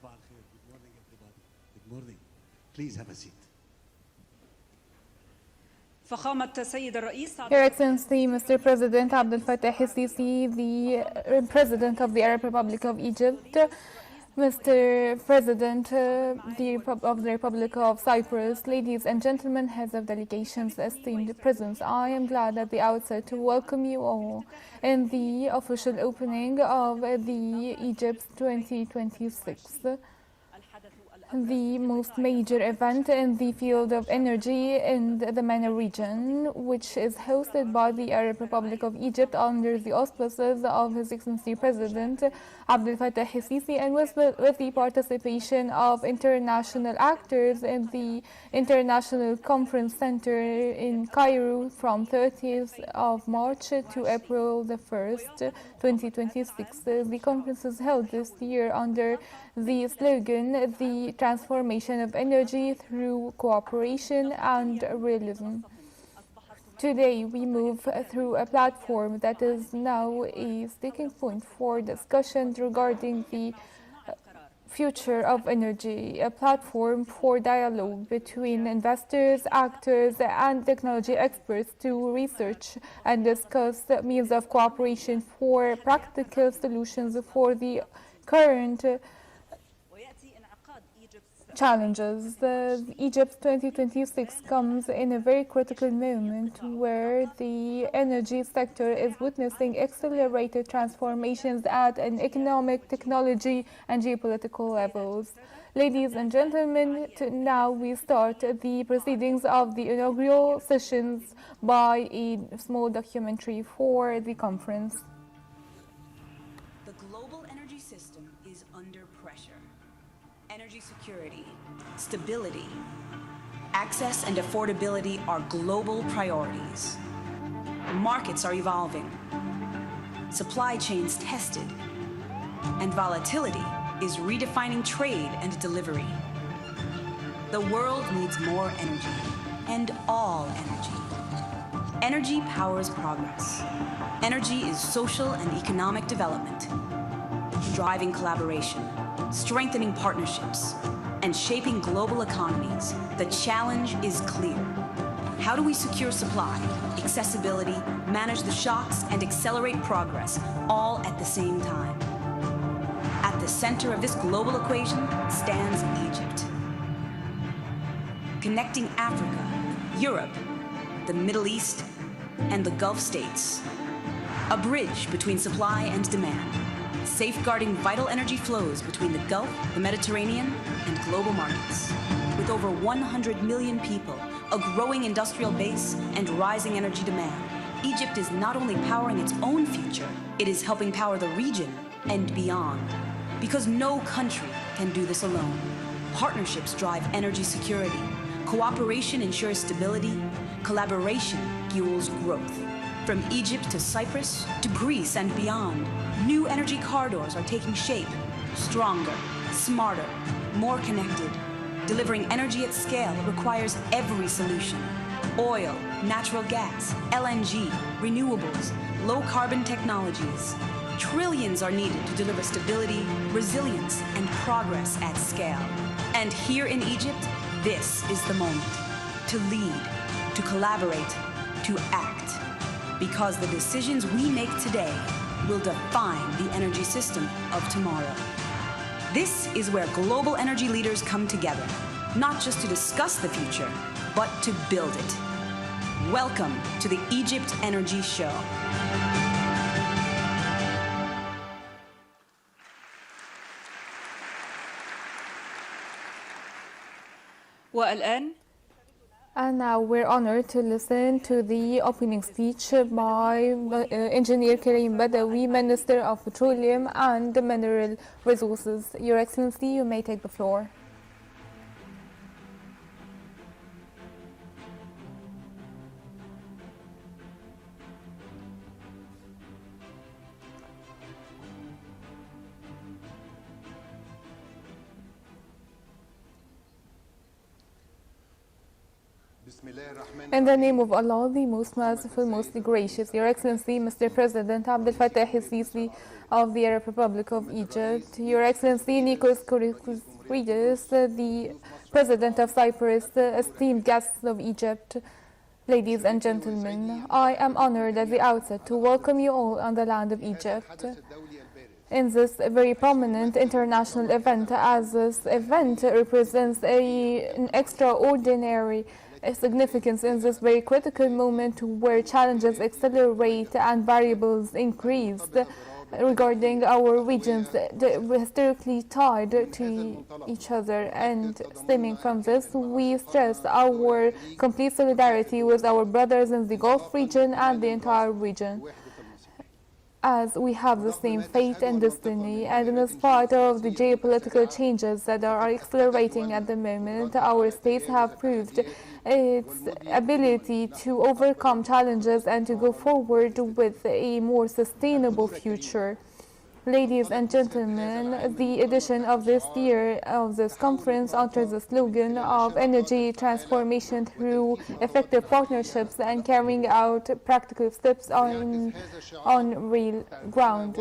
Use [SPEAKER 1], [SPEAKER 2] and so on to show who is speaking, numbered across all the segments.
[SPEAKER 1] Good morning, everybody. Good morning. Please have a seat.
[SPEAKER 2] فخامة السيد الرئيس.
[SPEAKER 3] Your Excellency, Mr. President Abdel Fattah el-Sisi, the President of the Arab Republic of Egypt, Mr. President of the Republic of Cyprus, ladies and gentlemen, heads of delegations, esteemed presence, I am glad at the outset to welcome you all in the official opening of the Egypt 2026. The most major event in the field of energy in the MENA region, which is hosted by the Arab Republic of Egypt under the auspices of His Excellency President Abdel Fattah el-Sisi, and with the participation of international actors in the International Conference Center in Cairo from 30th of March to April the 1st, 2026. The conference is held this year under the slogan, the transformation of energy through cooperation and realism. Today, we move through a platform that is now a sticking point for discussions regarding the future of energy, a platform for dialogue between investors, actors, and technology experts to research and discuss means of cooperation for practical solutions for the current challenges. Egypt 2026 comes in a very critical moment where the energy sector is witnessing accelerated transformations at an economic, technology, and geopolitical levels. Ladies and gentlemen, now we start the proceedings of the inaugural sessions by a small documentary for the conference.
[SPEAKER 2] The global energy system is under pressure. Energy security, stability, access and affordability are global priorities. Markets are evolving, supply chains tested, and volatility is redefining trade and delivery. The world needs more energy, and all energy. Energy powers progress. Energy is social and economic development, driving collaboration, strengthening partnerships, and shaping global economies. The challenge is clear. How do we secure supply, accessibility, manage the shocks, and accelerate progress, all at the same time? At the center of this global equation stands Egypt. Connecting Africa, Europe, the Middle East, and the Gulf states. A bridge between supply and demand, safeguarding vital energy flows between the Gulf, the Mediterranean, and global markets. With over 100 million people, a growing industrial base, and rising energy demand, Egypt is not only powering its own future, it is helping power the region and beyond. Because no country can do this alone. Partnerships drive energy security. Cooperation ensures stability. Collaboration fuels growth. From Egypt to Cyprus to Greece and beyond, new energy corridors are taking shape. Stronger, smarter, more connected. Delivering energy at scale requires every solution. Oil, natural gas, LNG, renewables, low-carbon technologies. Trillions are needed to deliver stability, resilience, and progress at scale. And here in Egypt, this is the moment. To lead, to collaborate, to act. Because the decisions we make today will define the energy system of tomorrow. This is where global energy leaders come together, not just to discuss the future, but to build it. Welcome to the Egypt Energy Show. والآن
[SPEAKER 3] And now we're honored to listen to the opening speech by Engineer Karim Badawi, Minister of Petroleum and Mineral Resources. Your Excellency, you may take the floor. In the name of Allah, the most merciful, most gracious, Your Excellency, Mr. President Abdel-Fattah el-Sisi of the Arab Republic of Egypt, Your Excellency Nikos Kyriakos, the President of Cyprus, esteemed guests of Egypt, ladies and gentlemen, I am honored at the outset to welcome you all on the land of Egypt in this very prominent international event, as this event represents an extraordinary significance in this very critical moment where challenges accelerate and variables increase regarding our regions historically tied to each other. And stemming from this, we stress our complete solidarity with our brothers in the Gulf region and the entire region, as we have the same fate and destiny. And in spite of the geopolitical changes that are accelerating at the moment, our states have proved its ability to overcome challenges and to go forward with a more sustainable future. Ladies and gentlemen, the edition of this year of this conference under the slogan of energy transformation through effective partnerships and carrying out practical steps on real ground,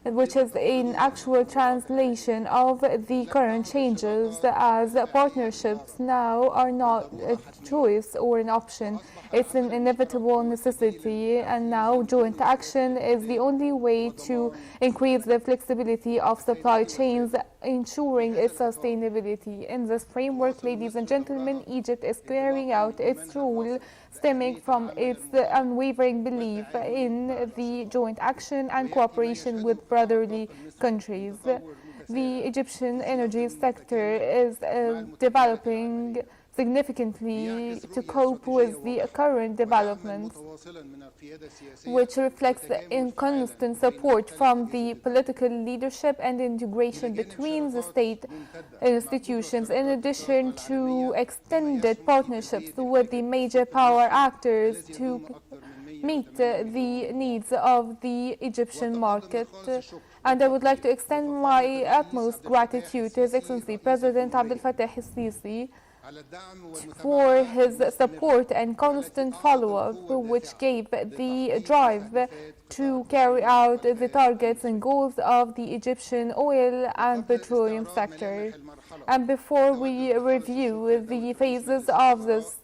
[SPEAKER 3] which is an actual translation of the current changes, as partnerships now are not a choice or an option. It's an inevitable necessity, and now joint action is the only way to increase the flexibility of supply chains, ensuring its sustainability. In this framework, ladies and gentlemen, Egypt is carrying out its role stemming from its unwavering belief in the joint action and cooperation with brotherly countries. The Egyptian energy sector is developing significantly to cope with the current developments, which reflects in constant support from the political leadership and integration between the state institutions, in addition to extended partnerships with the major power actors to meet the needs of the Egyptian market. And I would like to extend my utmost gratitude to His Excellency President Abdel-Fattah el-Sisi for his support and constant follow-up, which gave the drive to carry out the targets and goals of the Egyptian oil and petroleum sector. And before we review the phases of this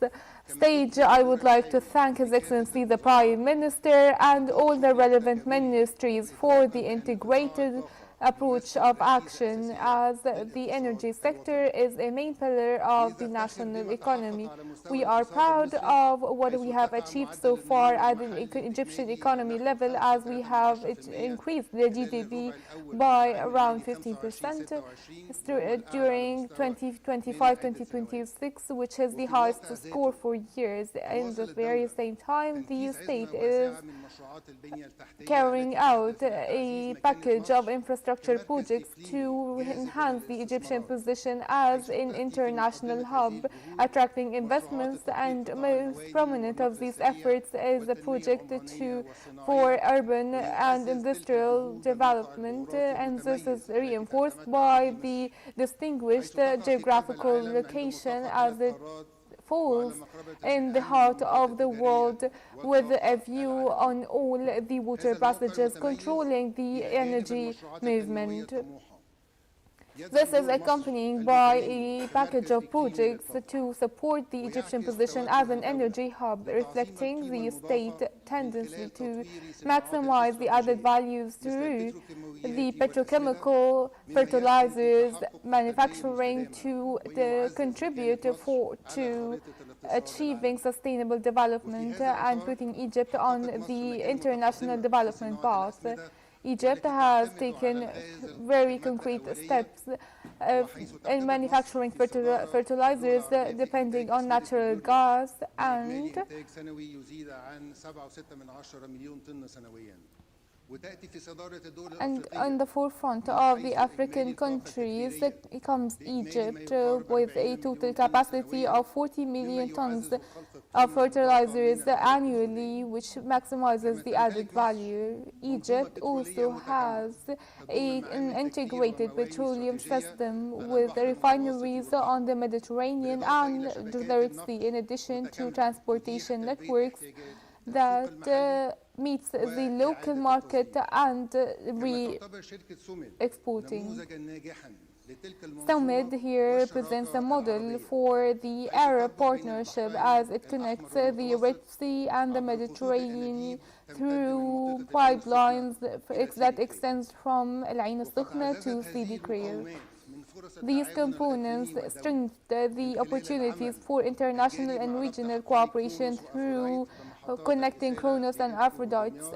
[SPEAKER 3] stage, I would like to thank His Excellency the Prime Minister and all the relevant ministries for the integrated approach of action, as the energy sector is a main pillar of the national economy. We are proud of what we have achieved so far at the Egyptian economy level, as we have increased the GDP by around 15% during 2025-2026, which is the highest score for years. In the very same time, the state is carrying out a package of infrastructure projects to enhance the Egyptian position as an international hub, attracting investments, and most prominent of these efforts is the project for urban and industrial development, and this is reinforced by the distinguished geographical location, as it falls in the heart of the world with a view on all the water passages controlling the energy movement. This is accompanied by a package of projects to support the Egyptian position as an energy hub, reflecting the state tendency to maximize the added values through the petrochemical, fertilizers, manufacturing to contribute to achieving sustainable development and putting Egypt on the international development path. Egypt has taken very concrete steps in manufacturing fertilizers depending on natural gas, and And on the forefront of the African countries comes Egypt with a total capacity of 40 million tons of fertilizers annually, which maximizes the added value. Egypt also has an integrated petroleum system with refineries on the Mediterranean and the Red Sea, in addition to transportation networks that meets the local market and re-exporting. SUMID here represents a model for the Arab partnership as it connects the Red Sea and the Mediterranean through pipelines that extends from El-Ain al-Sukhna to Sidi Creel. These components strengthen the opportunities for international and regional cooperation through connecting Kronos and Aphrodite's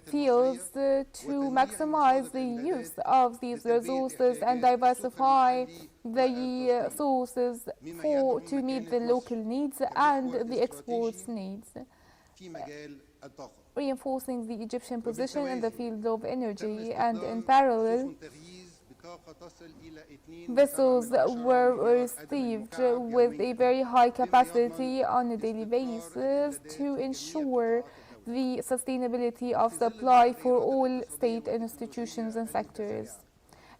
[SPEAKER 3] fields to maximize the use of these resources and diversify the sources to meet the local needs and the exports needs, reinforcing the Egyptian position in the field of energy. And in parallel, vessels were received with a very high capacity on a daily basis to ensure the sustainability of supply for all state institutions and sectors.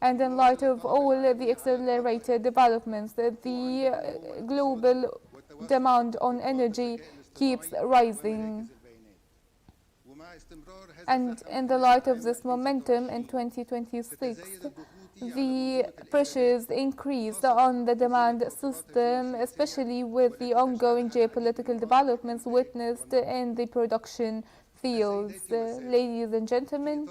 [SPEAKER 3] And in light of all the accelerated developments, the global demand on energy keeps rising. And in the light of this momentum, in 2026, the pressures increased on the demand system, especially with the ongoing geopolitical developments witnessed in the production fields. Ladies and gentlemen,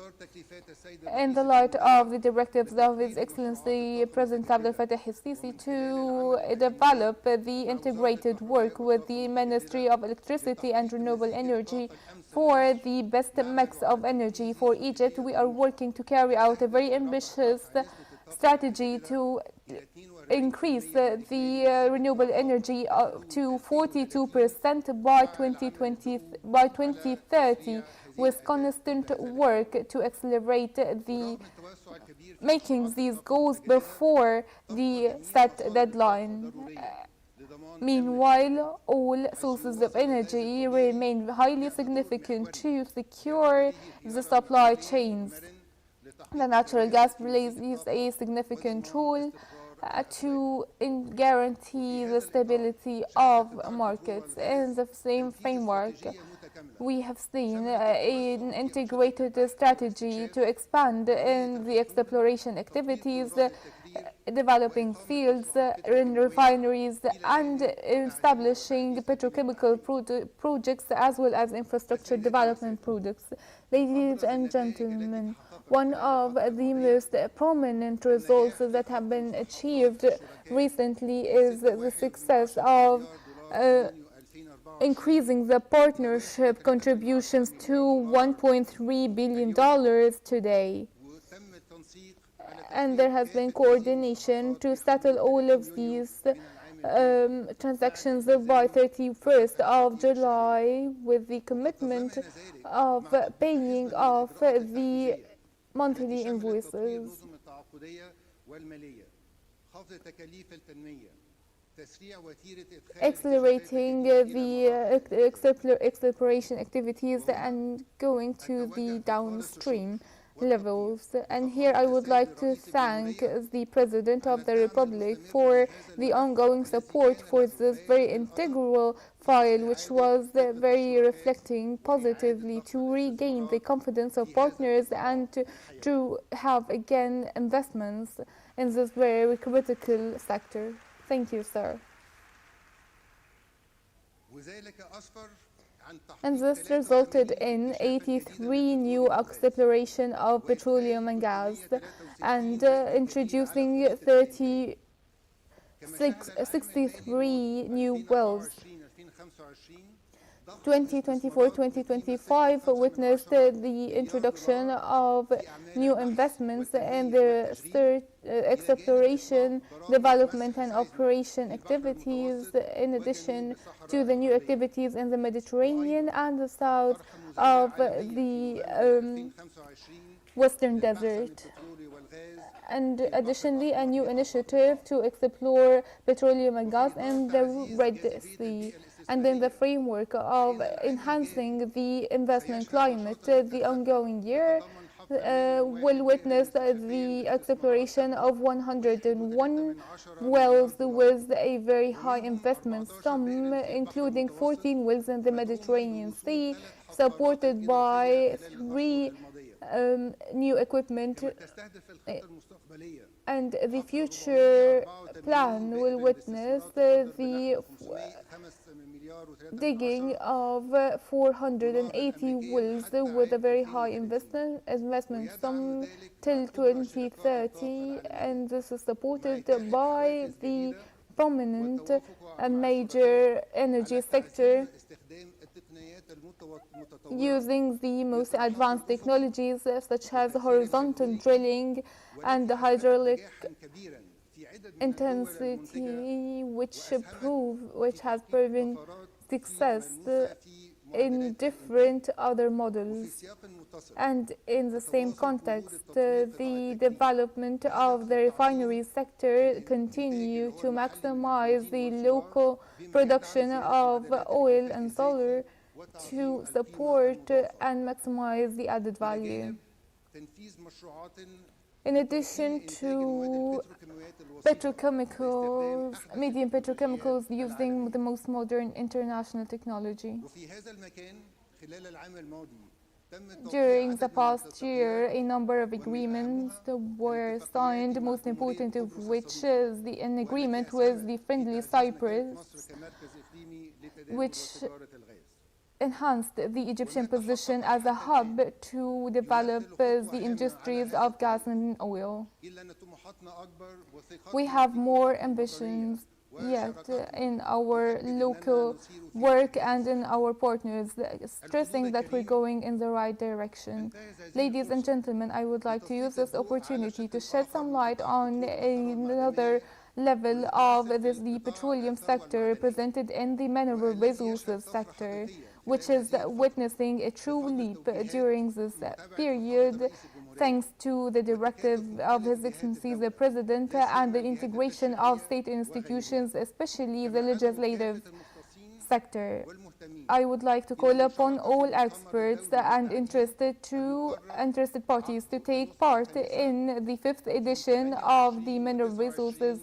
[SPEAKER 3] in the light of the directives of His Excellency President Abdel Fattah el-Sisi to develop the integrated work with the Ministry of Electricity and Renewable Energy for the best mix of energy for Egypt, we are working to carry out a very ambitious strategy to increase the renewable energy to 42% by 2030, with constant work to accelerate the making these goals before the set deadline. Meanwhile, all sources of energy remain highly significant to secure the supply chains. The natural gas plays a significant role to guarantee the stability of markets. In the same framework, we have seen an integrated strategy to expand in the exploration activities, developing fields, refineries, and establishing petrochemical projects as well as infrastructure development projects. Ladies and gentlemen, one of the most prominent results that have been achieved recently is the success of increasing the partnership contributions to $1.3 billion today. And there has been coordination to settle all of these transactions by 31st of July, with the commitment of paying off the monthly invoices. Accelerating the exploration activities and going to the downstream levels. And here I would like to thank the President of the Republic for the ongoing support for this very integral file, which was very reflecting positively to regain the confidence of partners and to have again investments in this very critical sector. Thank you, sir. And this resulted in 83 new exploration of petroleum and gas, and introducing 63 new wells. 2024-2025 witnessed the introduction of new investments in the exploration, development and operation activities, in addition to the new activities in the Mediterranean and the south of the Western Desert. And additionally, a new initiative to explore petroleum and gas in the Red Sea. And in the framework of enhancing the investment climate, the ongoing year will witness the exploration of 101 wells with a very high investment sum, including 14 wells in the Mediterranean Sea, supported by 3 new equipment, and the future plan will witness the digging of 480 wells with a very high investment sum till 2030, and this is supported by the prominent and major energy sector using the most advanced technologies such as horizontal drilling and hydraulic intensity, which has proven success in different other models. And in the same context, the development of the refinery sector continue to maximize the local production of oil and solar to support and maximize the added value. In addition to petrochemicals, medium petrochemicals using the most modern international technology. During the past year, a number of agreements were signed, most important of which is an agreement with the friendly Cyprus, which enhanced the Egyptian position as a hub to develop the industries of gas and oil. We have more ambitions yet in our local work and in our partners, stressing that we're going in the right direction. Ladies and gentlemen, I would like to use this opportunity to shed some light on another level of the petroleum sector represented in the mineral resources sector, which is witnessing a true leap during this period, thanks to the directive of His Excellency the President and the integration of state institutions, especially the legislative sector. I would like to call upon all experts and interested parties to take part in the 5th edition of the Mineral Resources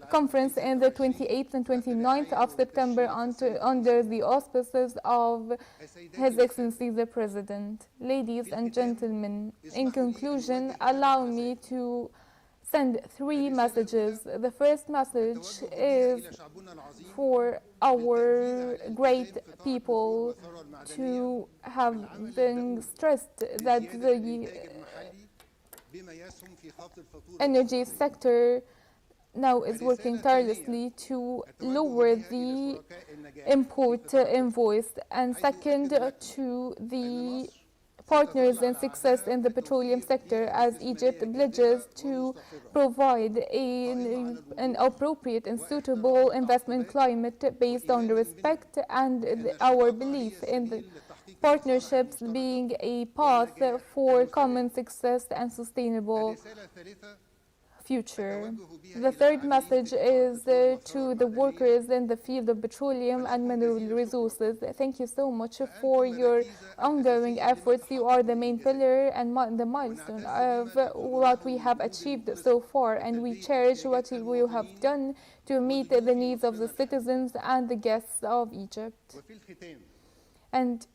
[SPEAKER 3] conference in the 28th and 29th of September under the auspices of His Excellency the President. Ladies and gentlemen, in conclusion, allow me to send 3 messages. The first message is for our great people to have been stressed that the energy sector now is working tirelessly to lower the import invoice, and second, to the partners in success in the petroleum sector, as Egypt pledges to provide an appropriate and suitable investment climate based on the respect and our belief in the partnerships being a path for common success and sustainable future. The third message is to the workers in the field of petroleum and mineral resources. Thank you so much for your ongoing efforts. You are the main pillar and the milestone of what we have achieved so far, and we cherish what we have done to meet the needs of the citizens and the guests of Egypt. And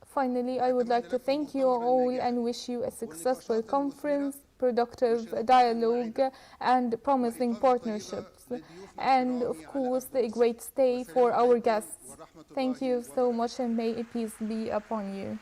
[SPEAKER 3] finally, I would like to thank you all and wish you a successful conference, productive dialogue, and promising partnerships, and of course a great stay for our guests. Thank you so much, and may peace be upon you.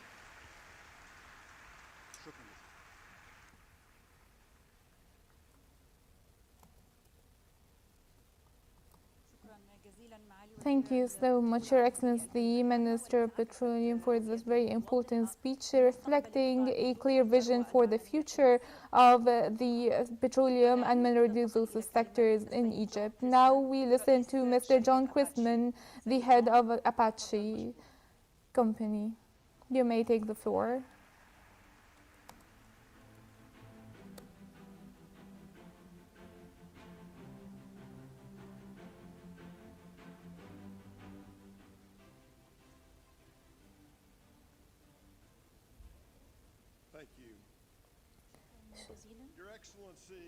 [SPEAKER 3] Thank you so much, Your Excellency, Minister of Petroleum, for this very important speech reflecting a clear vision for the future of the petroleum and mineral resources sectors in Egypt. Now we listen to Mr. John Christman, the head of Apache. Company. You may take the floor.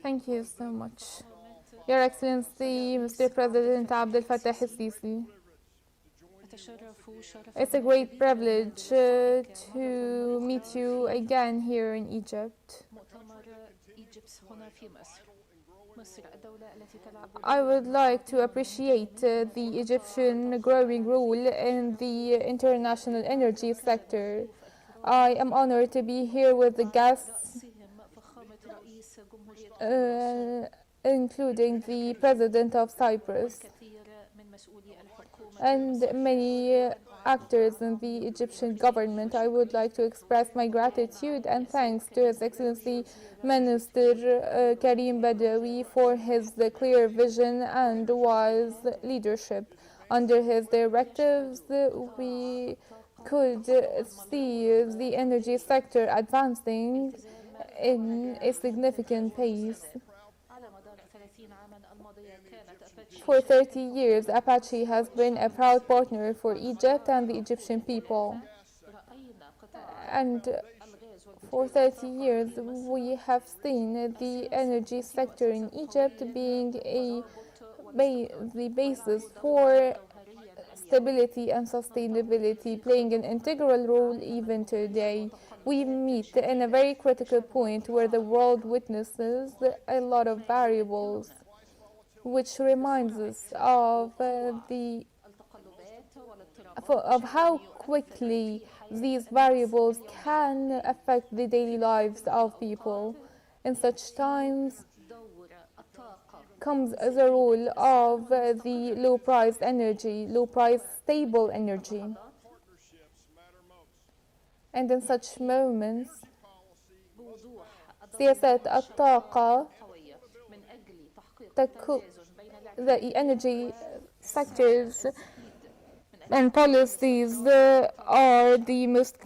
[SPEAKER 3] Thank you so much. Your Excellency, Mr. President Abdel Fattah el-Sisi. It's a great privilege to meet you again here in Egypt. I would like to appreciate the Egyptian growing role in the international energy sector. I am honored to be here with the guests, including the President of Cyprus and many actors in the Egyptian government. I would like to express my gratitude and thanks to His Excellency Minister Karim Badawi for his clear vision and wise leadership. Under his directives, we could see the energy sector advancing in a significant pace. For 30 years, Apache has been a proud partner for Egypt and the Egyptian people. And for 30 years, we have seen the energy sector in Egypt being the basis for stability and sustainability, playing an integral role even today. We meet in a very critical point where the world witnesses a lot of variables, which reminds us of how quickly these variables can affect the daily lives of people. In such times comes the role of the low-priced energy, low-priced stable energy. And in such moments, سياسات الطاقة the energy sectors and policies are the most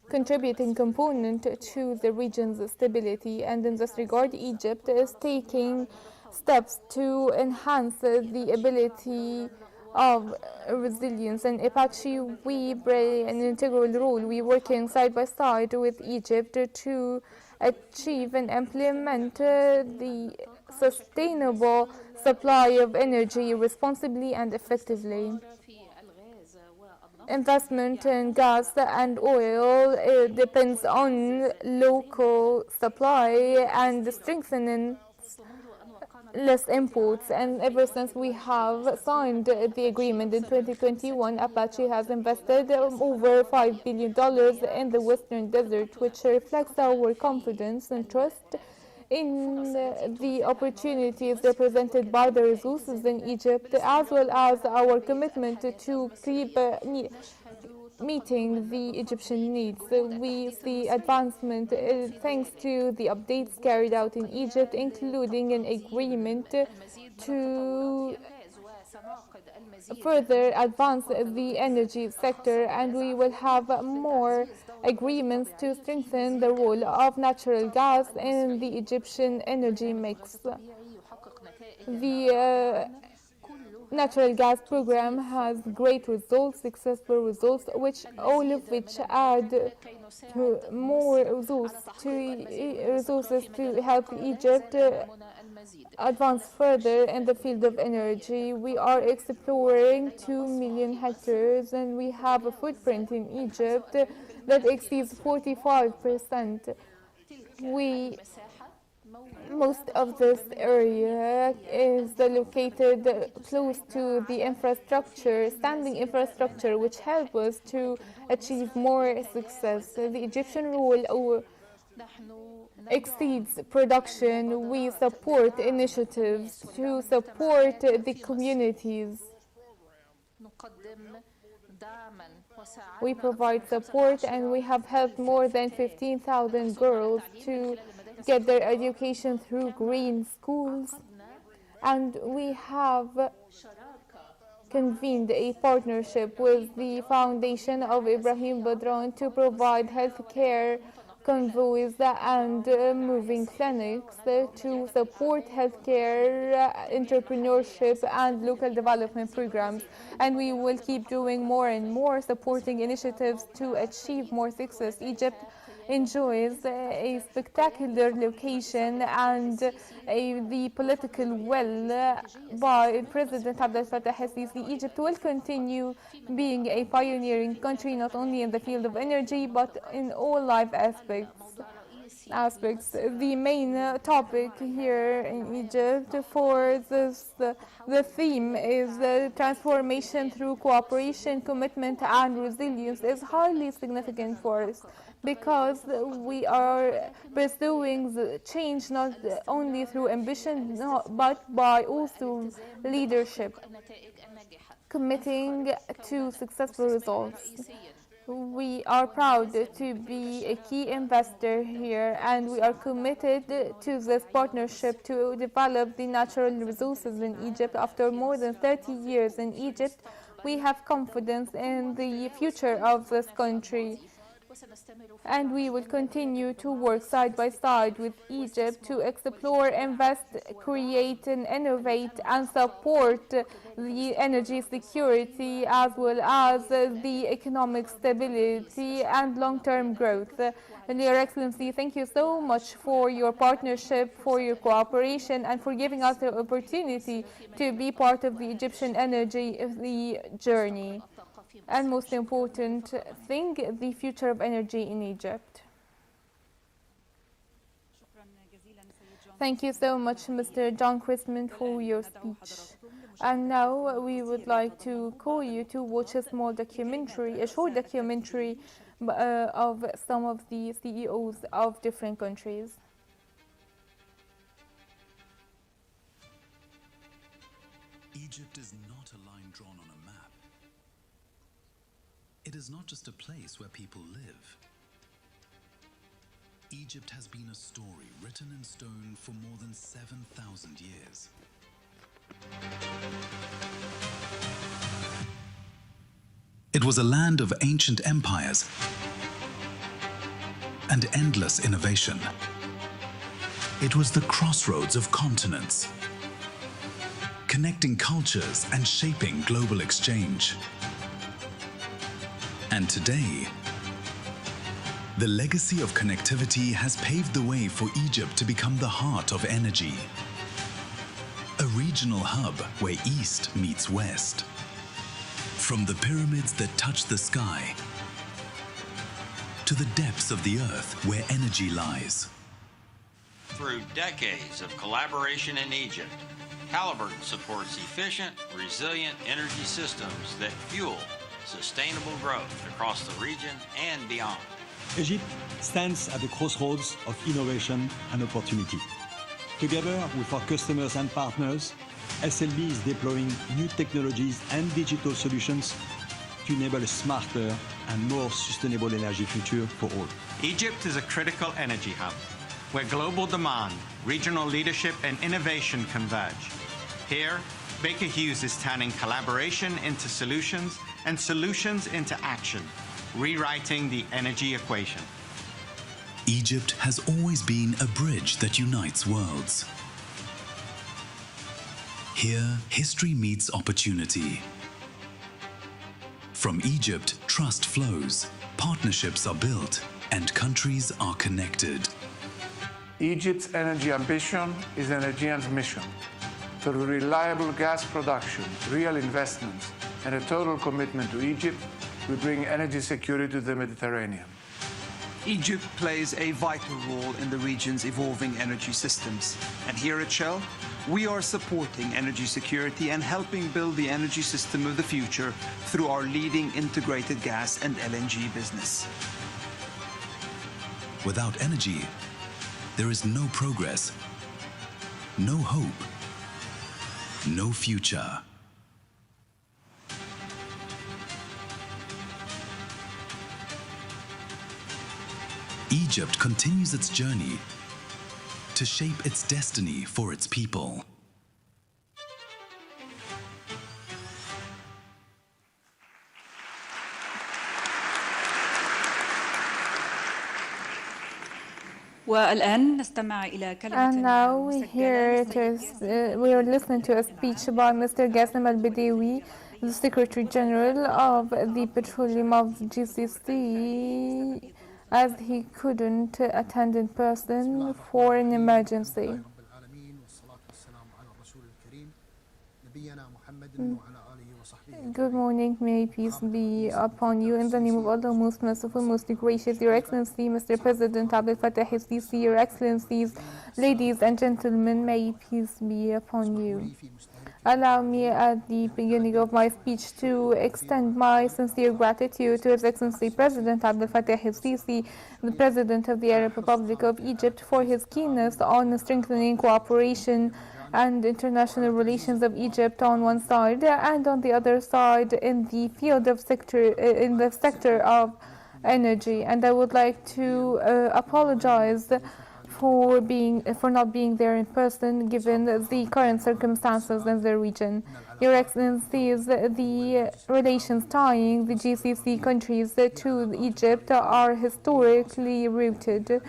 [SPEAKER 3] contributing component to the region's stability, and in this regard, Egypt is taking steps to enhance the ability of resilience. And Apache, we play an integral role. We working side by side with Egypt to achieve and implement the sustainable supply of energy responsibly and effectively. Investment in gas and oil depends on local supply and strengthening less imports. And ever since we have signed the agreement in 2021, Apache has invested over $5 billion in the Western Desert, which reflects our confidence and trust in the opportunities represented by the resources in Egypt, as well as our commitment to keep meeting the Egyptian needs. We see advancement thanks to the updates carried out in Egypt, including an agreement to further advance the energy sector, and we will have more agreements to strengthen the role of natural gas in the Egyptian energy mix. The natural gas program has great results, successful results, all of which add to more resources to help Egypt advance further in the field of energy. We are exploring 2 million hectares, and we have a footprint in Egypt that exceeds 45%. Most of this area is located close to the infrastructure, standing infrastructure, which help us to achieve more success. The Egyptian role exceeds production. We support initiatives to support the communities. We provide support, and we have helped more than 15,000 girls to get their education through green schools, and we have convened a partnership with the Foundation of Ibrahim Badran to provide healthcare convoys and moving clinics to support healthcare entrepreneurship and local development programs. And we will keep doing more and more supporting initiatives to achieve more success. Egypt enjoys a spectacular location and the political will by President Abdel Fattah el-Sisi. Egypt will continue being a pioneering country not only in the field of energy but in all life aspects. The main topic here in Egypt for this, the theme is transformation through cooperation, commitment and resilience is highly significant for us because we are pursuing the change not only through ambition but by also leadership, committing to successful results. We are proud to be a key investor here, and we are committed to this partnership to develop the natural resources in Egypt. After more than 30 years in Egypt, we have confidence in the future of this country. And we will continue to work side by side with Egypt to explore, invest, create, and innovate and support the energy security as well as the economic stability and long-term growth. And Your Excellency, thank you so much for your partnership, for your cooperation, and for giving us the opportunity to be part of the Egyptian energy journey. And most important thing, the future of energy in Egypt. Thank you so much, Mr. John Christman, for your speech. And now we would like to call you to watch a small documentary, a short documentary of some of the CEOs of different countries.
[SPEAKER 4] Egypt is not a line drawn on a map. It is not just a place where people live. Egypt has been a story written in stone for more than 7,000 years. It was a land of ancient empires and endless innovation. It was the crossroads of continents, connecting cultures and shaping global exchange. And today, the legacy of connectivity has paved the way for Egypt to become the heart of energy. A regional hub where East meets West. From the pyramids that touch the sky to the depths of the earth where energy lies.
[SPEAKER 5] Through decades of collaboration in Egypt, Halliburton supports efficient, resilient energy systems that fuel sustainable growth across the region and beyond.
[SPEAKER 6] Egypt stands at the crossroads of innovation and opportunity. Together with our customers and partners, SLB is deploying new technologies and digital solutions to enable a smarter and more sustainable energy future for all.
[SPEAKER 7] Egypt is a critical energy hub where global demand, regional leadership, and innovation converge. Here, Baker Hughes is turning collaboration into solutions and solutions into action, rewriting the energy equation.
[SPEAKER 4] Egypt has always been a bridge that unites worlds. Here, history meets opportunity. From Egypt, trust flows, partnerships are built, and countries are connected.
[SPEAKER 8] Egypt's energy ambition is Energean's mission. Through reliable gas production, real investments, and a total commitment to Egypt, we bring energy security to the Mediterranean.
[SPEAKER 9] Egypt plays a vital role in the region's evolving energy systems. And here at Shell, we are supporting energy security and helping build the energy system of the future through our leading integrated gas and LNG business.
[SPEAKER 4] Without energy, there is no progress, no hope, no future. Egypt continues its journey to shape its destiny for its people.
[SPEAKER 10] والآن نستمع إلى كلمة
[SPEAKER 3] And now we are listening to a speech by Mr. Qasim Al-Badawi, the Secretary General of the Petroleum of GCC, as he couldn't attend in person for an emergency. Good morning, may peace be upon you. In the name of Allah, most merciful, most gracious, Your Excellency, Mr. President Abdel Fattah el-Sisi, Your Excellencies, ladies and gentlemen, may peace be upon you. Allow me at the beginning of my speech to extend my sincere gratitude to His Excellency President Abdel Fattah el-Sisi, the President of the Arab Republic of Egypt, for his keenness on strengthening cooperation and international relations of Egypt on one side, and on the other side in the field of sector of energy. And I would like to apologize for not being there in person, given the current circumstances in the region. Your Excellencies, the relations tying the GCC countries to Egypt are historically rooted,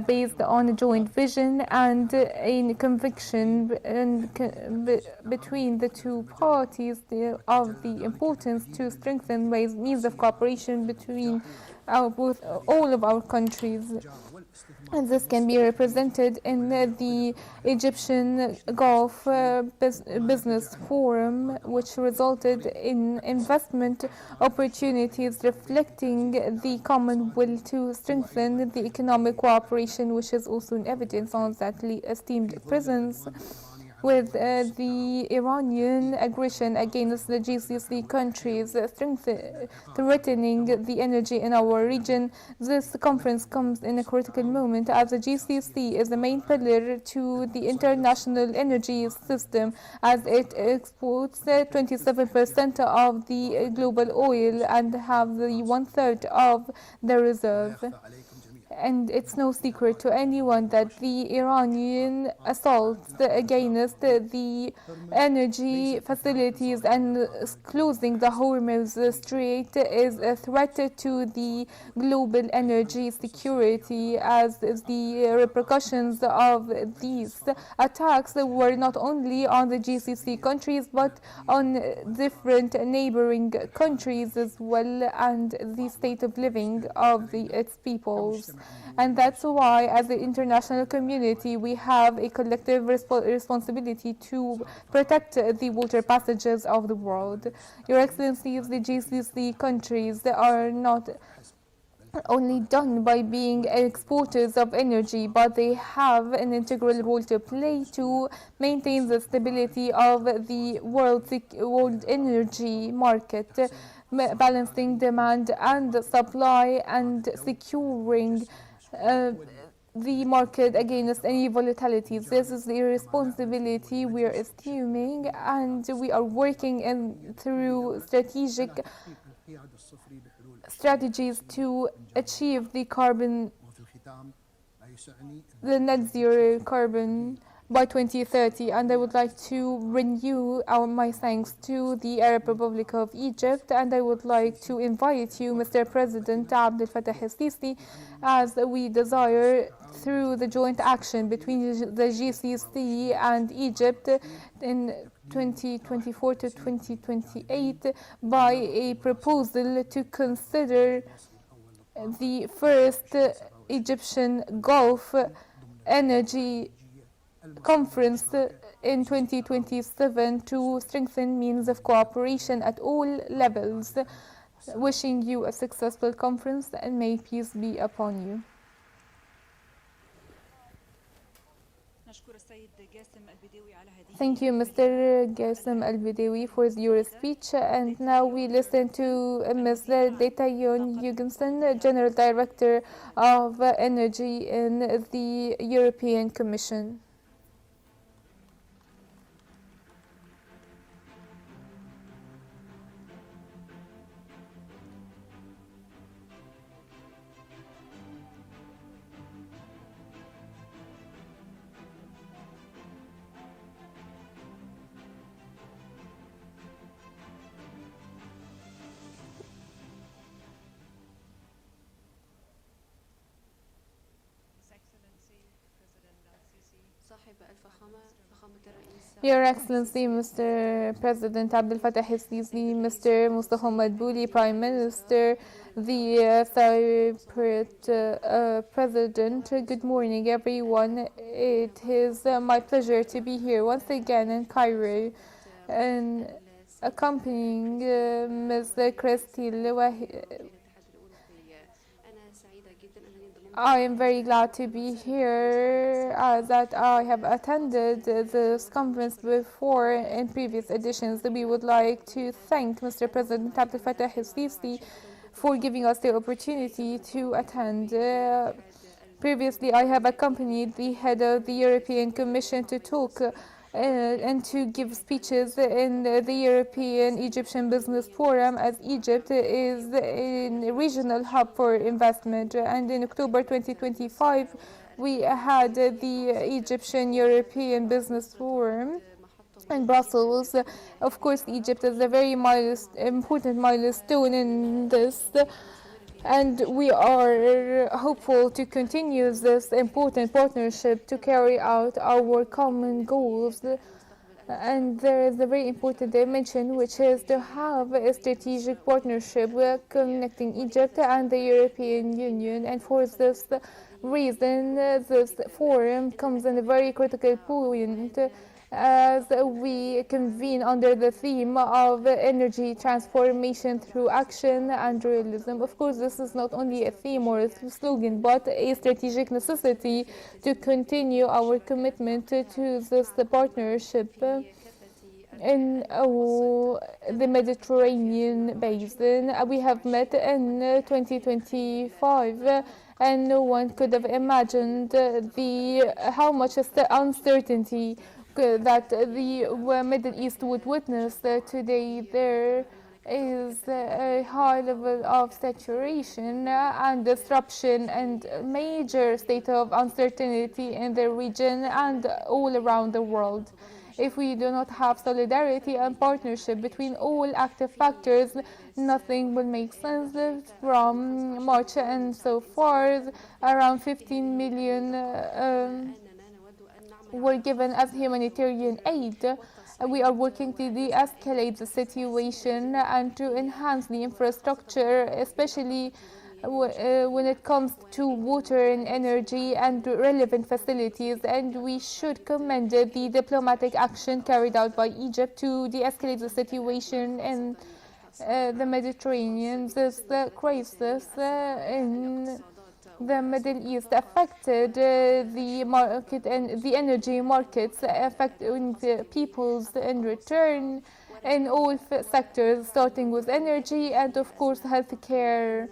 [SPEAKER 3] based on a joint vision and a conviction between the two parties of the importance to strengthen means of cooperation between all of our countries. And this can be represented in the Egyptian Gulf Business Forum, which resulted in investment opportunities reflecting the common will to strengthen the economic cooperation, which is also an evidence on that esteemed presence. With the Iranian aggression against the GCC countries threatening the energy in our region, this conference comes in a critical moment, as the GCC is the main pillar to the international energy system, as it exports 27% of the global oil and have the 1/3 of the reserve. And it's no secret to anyone that the Iranian assaults against the energy facilities and closing the Hormuz Strait is a threat to the global energy security, as the repercussions of these attacks were not only on the GCC countries but on different neighboring countries as well, and the state of living of its peoples. And that's why, as the international community, we have a collective responsibility to protect the water passages of the world. Your Excellencies, the GCC countries are not only done by being exporters of energy, but they have an integral role to play to maintain the stability of the world energy market, balancing demand and supply and securing the market against any volatilities. This is the responsibility we are assuming, and we are working through strategies to achieve the net zero carbon by 2030. And I would like to renew my thanks to the Arab Republic of Egypt, and I would like to invite you, Mr. President Abdel Fattah el-Sisi, as we desire, through the joint action between the GCC and Egypt in 2024 to 2028, by a proposal to consider the first Egyptian Gulf Energy Conference in 2027 to strengthen means of cooperation at all levels. Wishing you a successful conference, and may peace be upon you. Thank you, Mr. Qasim Al-Badawi, for your speech. And now we listen to Ms. Detayon Eugensen, General Director of Energy in the European Commission. Your Excellency, Mr. President Abdel Fattah el-Sisi, Mr. Mustafa Madbouli, Prime Minister, the Cypriot President, good morning everyone. It is my pleasure to be here once again in Cairo and accompanying Ms. Christine. I am very glad to be here, that I have attended this conference before in previous editions. We would like to thank Mr. President Abdel Fattah el-Sisi for giving us the opportunity to attend. Previously, I have accompanied the head of the European Commission to talk and to give speeches in the European Egyptian Business Forum, as Egypt is a regional hub for investment. And in October 2025, we had the Egyptian European Business Forum in Brussels. Of course, Egypt is a very important milestone in this, and we are hopeful to continue this important partnership to carry out our common goals. And there is a very important dimension, which is to have a strategic partnership connecting Egypt and the European Union. And for this reason, this forum comes in a very critical point, as we convene under the theme of energy transformation through action and realism. Of course, this is not only a theme or a slogan, but a strategic necessity to continue our commitment to this partnership in the Mediterranean basin. We have met in 2025, and no one could have imagined how much uncertainty that the Middle East would witness. Today there is a high level of saturation and disruption and major state of uncertainty in the region and all around the world. If we do not have solidarity and partnership between all active factors, nothing will make sense. From March and so far, around 15 million were given as humanitarian aid. We are working to de-escalate the situation and to enhance the infrastructure, especially when it comes to water and energy and relevant facilities. And we should commend the diplomatic action carried out by Egypt to de-escalate the situation in the Mediterranean. This crisis in the Middle East affected the market and the energy markets, affecting the peoples in return in all sectors, starting with energy and of course healthcare.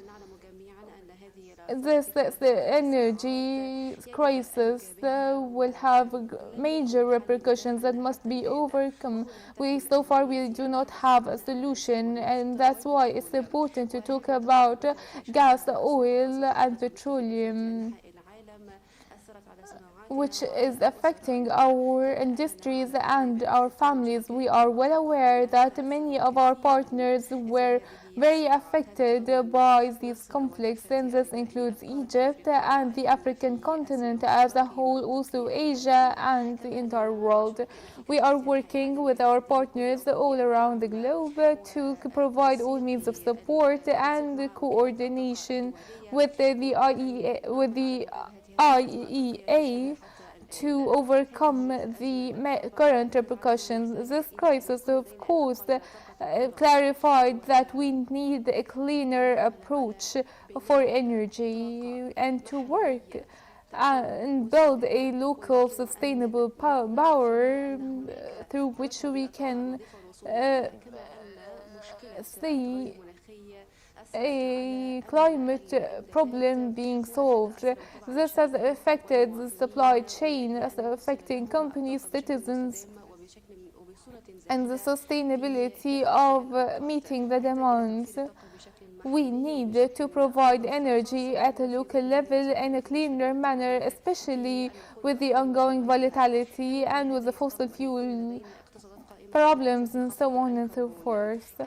[SPEAKER 3] This energy crisis will have major repercussions that must be overcome. So far we do not have a solution, and that's why it's important to talk about gas, oil and petroleum, which is affecting our industries and our families. We are well aware that many of our partners were very affected by these conflicts, and this includes Egypt and the African continent as a whole, also Asia and the entire world. We are working with our partners all around the globe to provide all means of support and coordination with the IEA to overcome the current repercussions. This crisis, of course, clarified that we need a cleaner approach for energy and to work and build a local sustainable power through which we can see a climate problem being solved. This has affected the supply chain, affecting companies, citizens, and the sustainability of meeting the demands. We need to provide energy at a local level in a cleaner manner, especially with the ongoing volatility and with the fossil fuel problems and so on and so forth.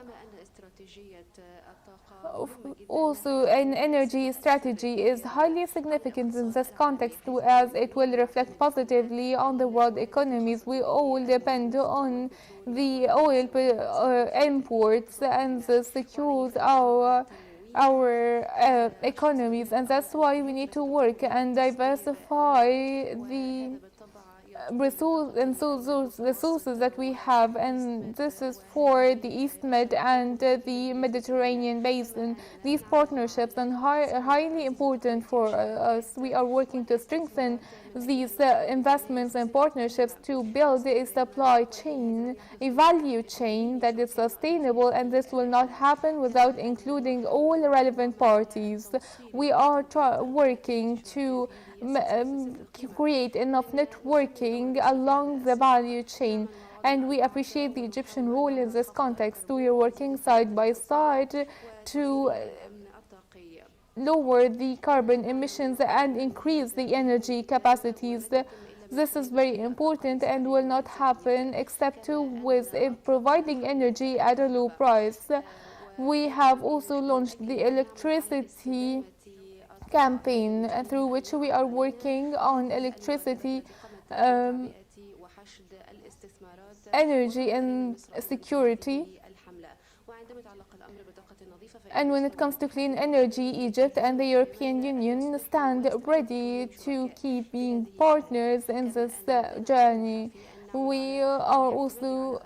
[SPEAKER 3] Also, an energy strategy is highly significant in this context as it will reflect positively on the world economies. We all depend on the oil imports, and this secures our economies, and that's why we need to work and diversify the resources that we have, and this is for the East Med and the Mediterranean basin. These partnerships are highly important for us. We are working to strengthen these investments and partnerships to build a supply chain, a value chain that is sustainable, and this will not happen without including all relevant parties. We are working to create enough networking along the value chain, and we appreciate the Egyptian role in this context. We are working side by side to lower the carbon emissions and increase the energy capacities. This is very important and will not happen except with providing energy at a low price. We have also launched the electricity campaign through which we are working on electricity, energy and security. And when it comes to clean energy, Egypt and the European Union stand ready to keep being partners in this journey. We are also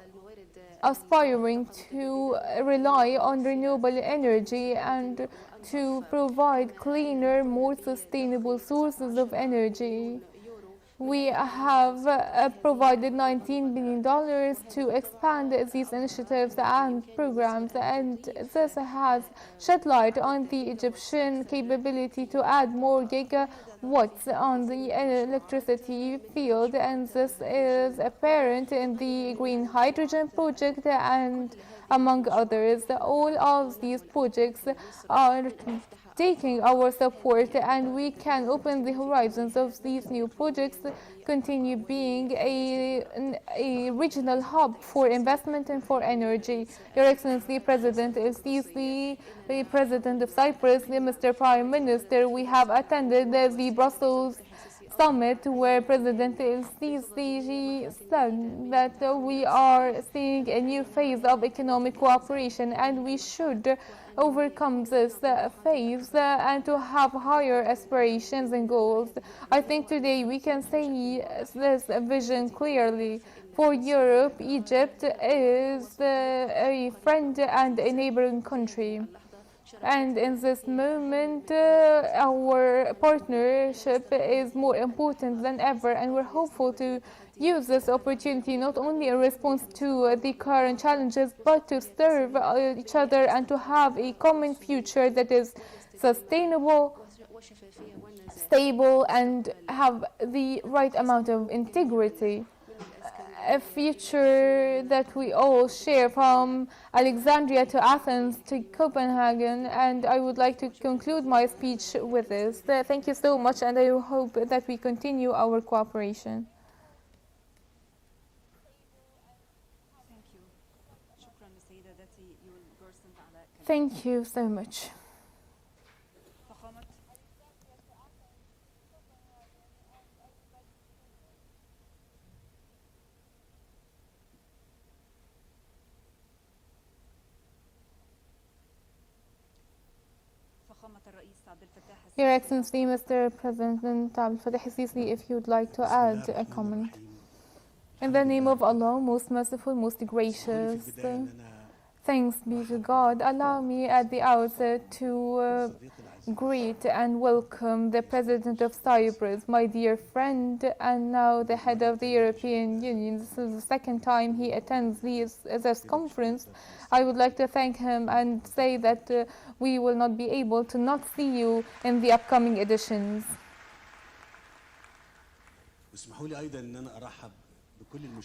[SPEAKER 3] aspiring to rely on renewable energy and to provide cleaner, more sustainable sources of energy. We have provided $19 billion to expand these initiatives and programs, and this has shed light on the Egyptian capability to add more gigawatts on the electricity field, and this is apparent in the green hydrogen project and among others. All of these projects are taking our support, and we can open the horizons of these new projects, continue being a regional hub for investment and for energy. Your Excellency President El-Sisi, the President of Cyprus, Mr. Prime Minister, we have attended the Brussels summit where President El-Sisi said that we are seeing a new phase of economic cooperation, and we should overcome this phase and to have higher aspirations and goals. I think today we can see this vision clearly. For Europe, Egypt is a friend and a neighboring country. And in this moment, our partnership is more important than ever, and we're hopeful to use this opportunity not only in response to the current challenges, but to serve each other and to have a common future that is sustainable, stable, and have the right amount of integrity. A future that we all share, from Alexandria to Athens to Copenhagen. And I would like to conclude my speech with this. Thank you so much, and I hope that we continue our cooperation. Thank you so much. Your Excellency, Mr. President Abdel el-Sisi, if you'd like to add a comment. In the name of Allah, most merciful, most gracious, thanks be to God. Allow me at the outset to greet and welcome the President of Cyprus, my dear friend, and now the head of the European Union. This is the second time he attends this conference. I would like to thank him and say that we will not be able to not see you in the upcoming editions.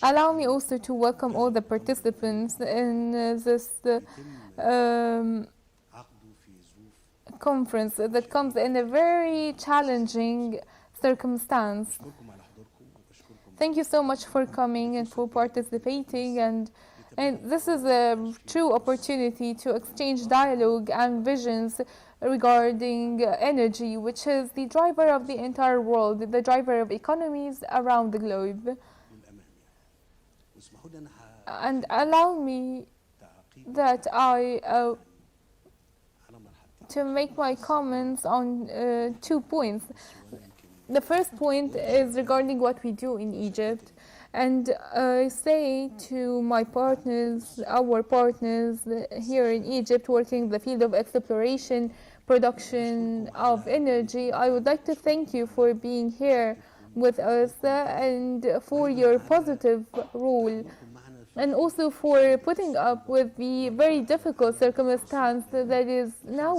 [SPEAKER 3] Allow me also to welcome all the participants in this conference that comes in a very challenging circumstance. Thank you so much for coming and for participating, and And this is a true opportunity to exchange dialogue and visions regarding energy, which is the driver of the entire world, the driver of economies around the globe. And allow me that to make my comments on 2 points. The first point is regarding what we do in Egypt. And I say to my partners, our partners here in Egypt working in the field of exploration, production of energy, I would like to thank you for being here with us and for your positive role, and also for putting up with the very difficult circumstance that is now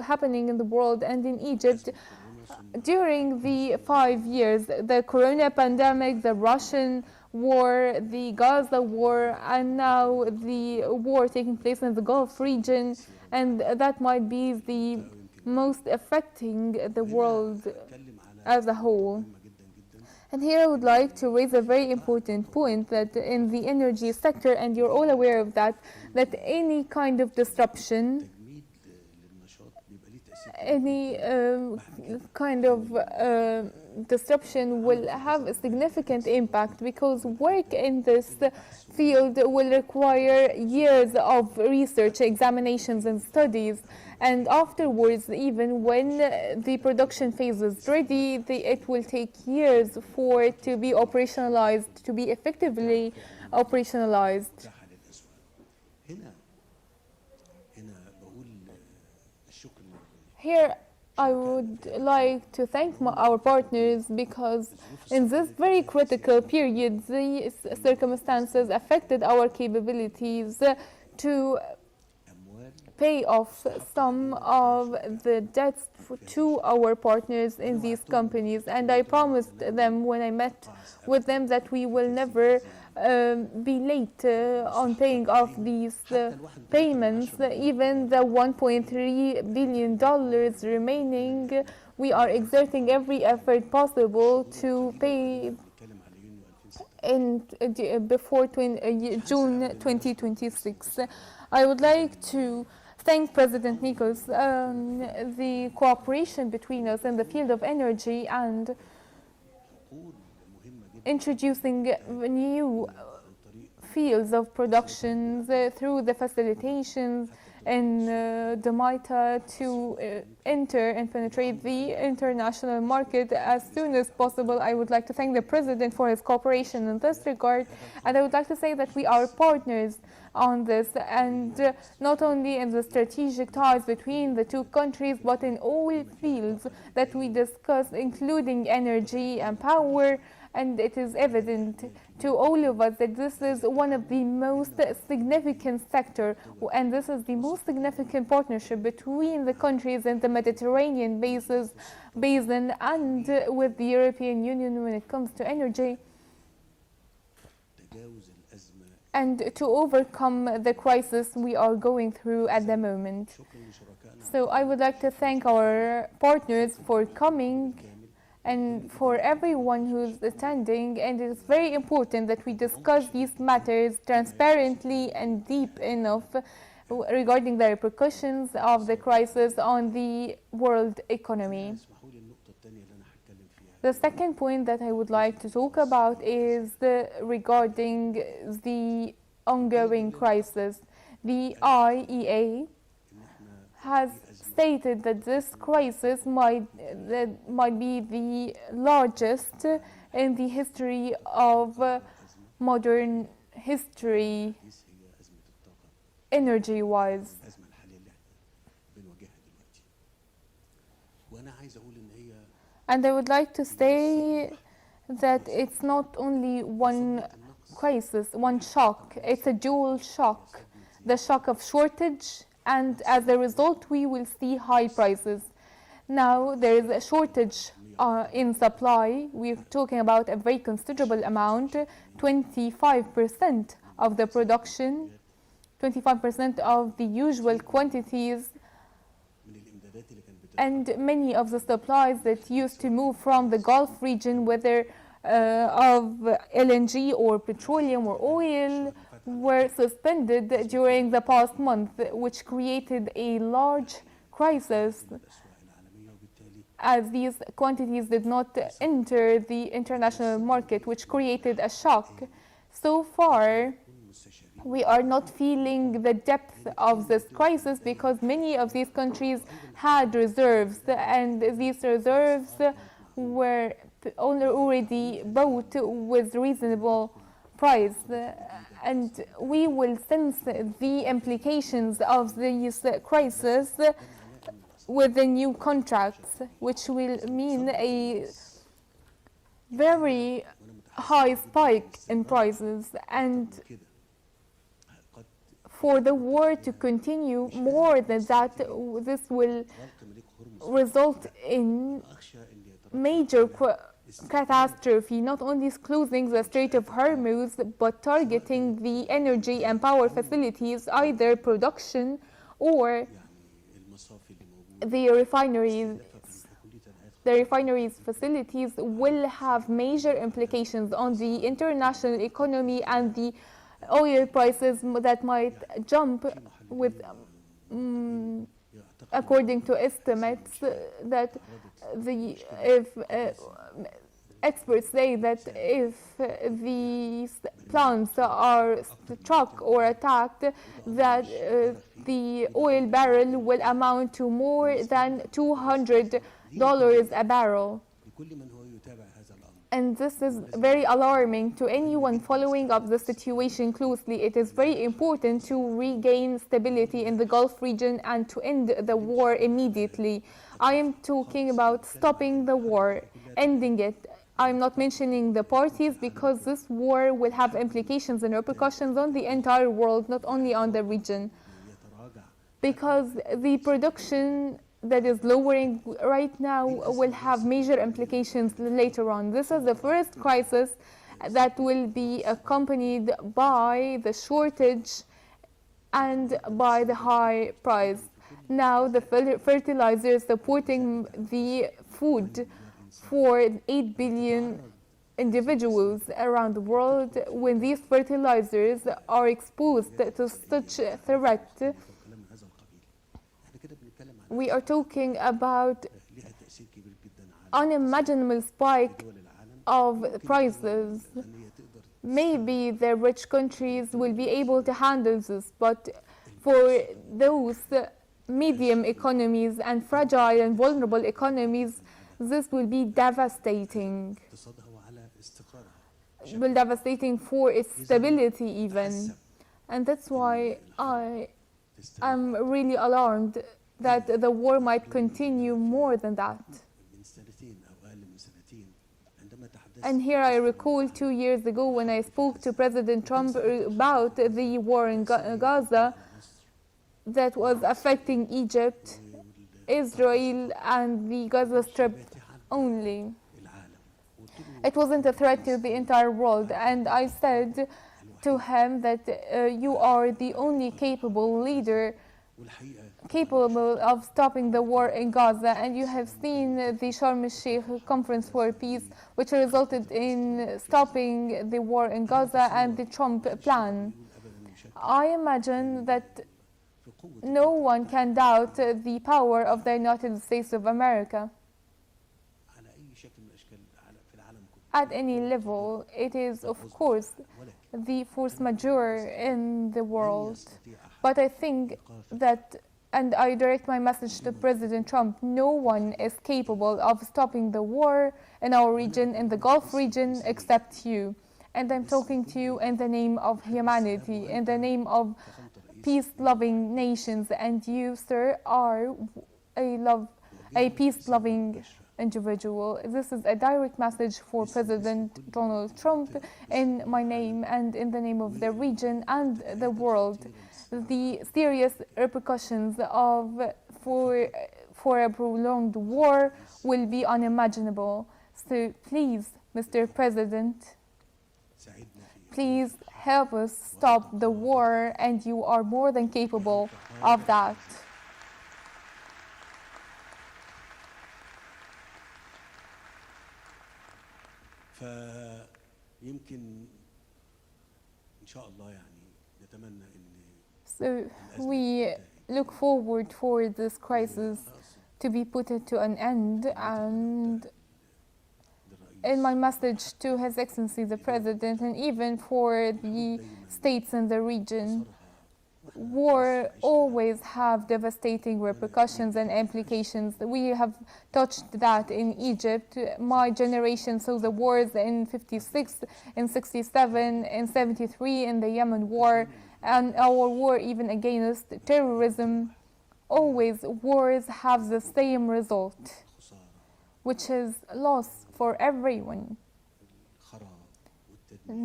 [SPEAKER 3] happening in the world and in Egypt during the 5 years, the corona pandemic, the Russian war, the Gaza war, and now the war taking place in the Gulf region, and that might be the most affecting the world as a whole. And here I would like to raise a very important point that in the energy sector, and you're all aware of that, that any kind of disruption, any kind of disruption will have a significant impact, because work in this field will require years of research, examinations and studies, and afterwards, even when the production phase is ready, it will take years for it to be operationalized, to be effectively operationalized. Here I would like to thank our partners, because in this very critical period, these circumstances affected our capabilities to pay off some of the debts to our partners in these companies. And I promised them when I met with them that we will never be late on paying off these payments. Even the $1.3 billion remaining, we are exerting every effort possible to pay before June 2026. I would like to thank President Nichols, the cooperation between us in the field of energy and introducing new fields of production through the facilitations in Damaita to enter and penetrate the international market as soon as possible. I would like to thank the President for his cooperation in this regard, and I would like to say that we are partners on this, and not only in the strategic ties between the two countries, but in all fields that we discuss, including energy and power. And it is evident to all of us that this is one of the most significant sector, and this is the most significant partnership between the countries in the Mediterranean basin and with the European Union when it comes to energy, and to overcome the crisis we are going through at the moment. So I would like to thank our partners for coming and for everyone who's attending, and it is very important that we discuss these matters transparently and deep enough regarding the repercussions of the crisis on the world economy. The second point that I would like to talk about is regarding the ongoing crisis. The IEA has stated that this crisis might be the largest in the history of modern history, energy-wise. And I would like to say that it's not only one crisis, one shock, it's a dual shock. The shock of shortage, and as a result we will see high prices. Now there is a shortage in supply. We're talking about a very considerable amount, 25% of the production, 25% of the usual quantities, and many of the supplies that used to move from the Gulf region, whether of LNG or petroleum or oil, were suspended during the past month, which created a large crisis as these quantities did not enter the international market, which created a shock. So far, we are not feeling the depth of this crisis because many of these countries had reserves, and these reserves were already bought with reasonable price. And we will sense the implications of this crisis with the new contracts, which will mean a very high spike in prices. And for the war to continue more than that, this will result in major catastrophe, not only closing the Strait of Hormuz, but targeting the energy and power facilities, either production or the refineries. The refineries facilities will have major implications on the international economy and the oil prices that might jump with, according to estimates, that experts say that if these plants are struck or attacked, that the oil barrel will amount to more than $200 a barrel. And this is very alarming to anyone following up the situation closely. It is very important to regain stability in the Gulf region and to end the war immediately. I am talking about stopping the war, ending it. I'm not mentioning the parties because this war will have implications and repercussions on the entire world, not only on the region. Because the production that is lowering right now will have major implications later on. This is the first crisis that will be accompanied by the shortage and by the high price. Now the fertilizers supporting the food for 8 billion individuals around the world, when these fertilizers are exposed to such a threat, we are talking about unimaginable spike of prices. Maybe the rich countries will be able to handle this, but for those medium economies and fragile and vulnerable economies, this will be devastating. Will devastating for its stability even. And that's why I am really alarmed that the war might continue more than that. And here I recall 2 years ago when I spoke to President Trump about the war in Gaza that was affecting Egypt, Israel, and the Gaza Strip only. It wasn't a threat to the entire world, and I said to him that you are the only capable leader capable of stopping the war in Gaza, and you have seen the Sharm el-Sheikh Conference for Peace, which resulted in stopping the war in Gaza and the Trump plan. I imagine that no one can doubt the power of the United States of America. At any level, it is, of course, the force majeure in the world. But I think that, and I direct my message to President Trump, no one is capable of stopping the war in our region, in the Gulf region, except you. And I'm talking to you in the name of humanity, in the name of peace-loving nations, and you, sir, are a peace-loving individual. This is a direct message for President Donald Trump in my name and in the name of the region and the world. The serious repercussions for a prolonged war will be unimaginable. So please, Mr. President, please help us stop the war, and you are more than capable of that.
[SPEAKER 1] فيمكن إن شاء الله يعني
[SPEAKER 3] So we look forward for this crisis to be put to an end, and in my message to His Excellency the President, and even for the states in the region, war always have devastating repercussions and implications. We have touched that in Egypt. My generation saw the wars in 56, in 67, in 73, in the Yemen war, and our war even against terrorism. Always wars have the same result, which is loss for everyone,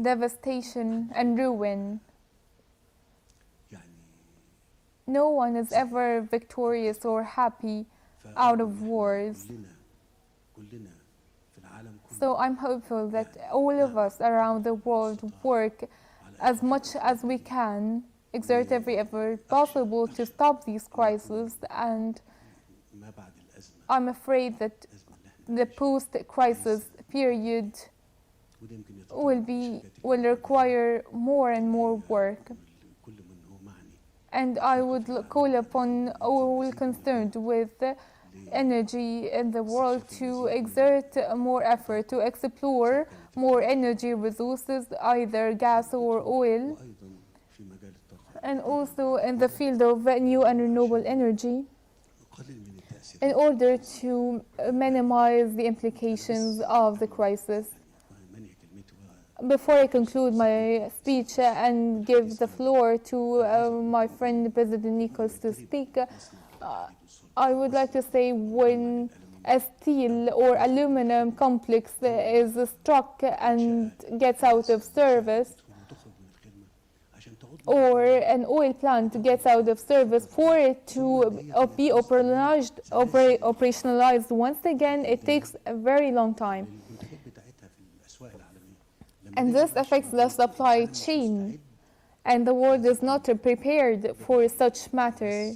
[SPEAKER 3] devastation and ruin. No one is ever victorious or happy out of wars. So I'm hopeful that all of us around the world work as much as we can, exert every effort possible to stop these crises, and I'm afraid that the post-crisis period will require more and more work. And I would call upon all concerned with energy in the world to exert more effort to explore more energy resources, either gas or oil, and also in the field of new and renewable energy, in order to minimize the implications of the crisis. Before I conclude my speech and give the floor to my friend President Nichols to speak, I would like to say, when a steel or aluminum complex is struck and gets out of service, or an oil plant gets out of service, for it to be operationalized once again, it takes a very long time. And this affects the supply chain, and the world is not prepared for such matter.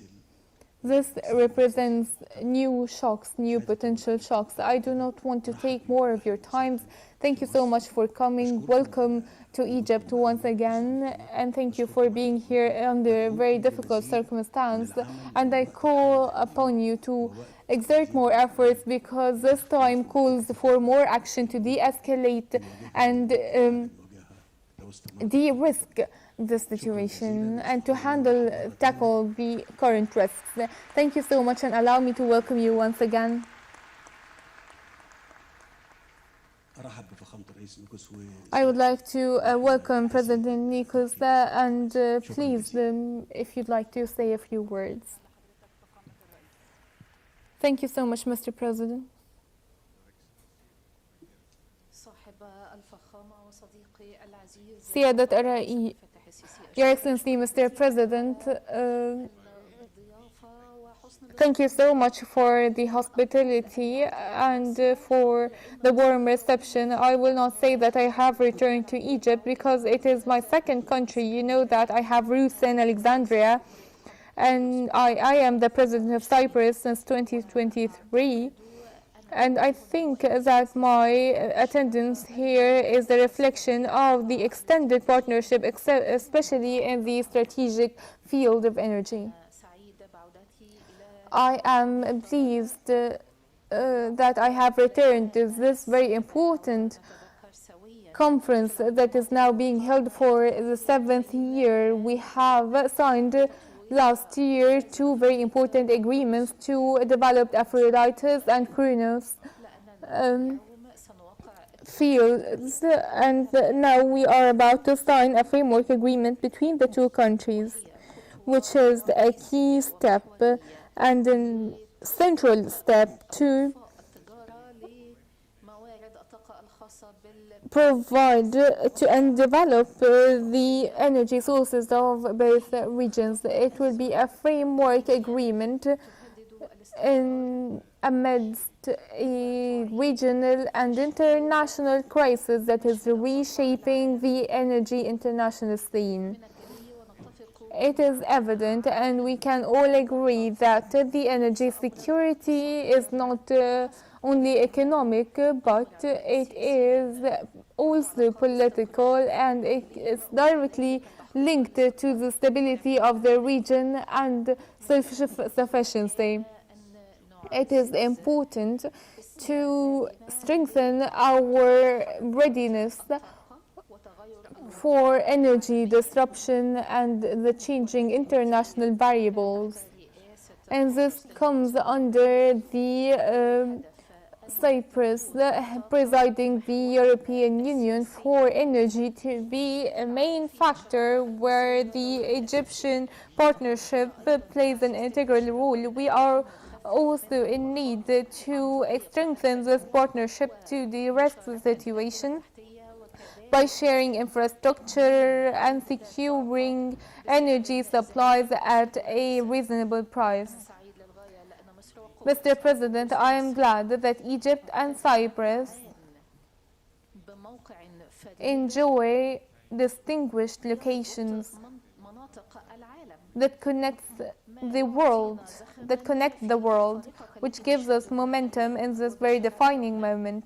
[SPEAKER 3] This represents new shocks, new potential shocks. I do not want to take more of your time. Thank you so much for coming. Welcome to Egypt once again, and thank you for being here under very difficult circumstances. And I call upon you to exert more efforts, because this time calls for more action to de-escalate and de-risk the situation and to tackle the current risks. Thank you so much, and allow me to welcome you once again. I would like to welcome President Nichols, and please, if you'd like to say a few words. Thank you so much, Mr. President. سيادة الرئيس, Your Excellency, Mr. President, thank you so much for the hospitality and for the warm reception. I will not say that I have returned to Egypt, because it is my second country. You know that I have roots in Alexandria, and I am the President of Cyprus since 2023. And I think that my attendance here is a reflection of the extended partnership, especially in the strategic field of energy. I am pleased that I have returned to this very important conference that is now being held for the 7th year. We have signed last year 2 very important agreements to develop Aphrodite's and Kronos fields, and now we are about to sign a framework agreement between the 2 countries, which is a key step and a central step to provide and develop the energy sources of both regions. It will be a framework agreement amidst a regional and international crisis that is reshaping the energy international scene. It is evident, and we can all agree, that the energy security is not only economic, but it is also political, and it is directly linked to the stability of the region and self-sufficiency. It is important to strengthen our readiness for energy disruption and the changing international variables. And this comes under the Cyprus presiding the European Union for energy to be a main factor where the Egyptian partnership plays an integral role. We are also in need to strengthen this partnership to de-risk the situation by sharing infrastructure and securing energy supplies at a reasonable price. Mr. President, I am glad that Egypt and Cyprus enjoy distinguished locations that connect the world, which gives us momentum in this very defining moment.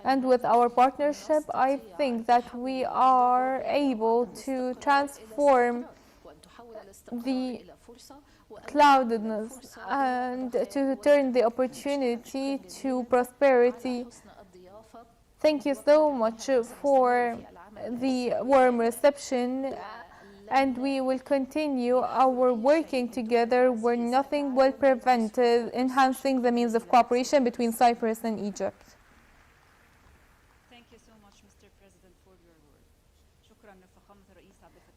[SPEAKER 3] And with our partnership, I think that we are able to transform the cloudedness and to turn the opportunity to prosperity. Thank you so much for the warm reception, and we will continue our working together where nothing will prevent enhancing the means of cooperation between Cyprus and Egypt.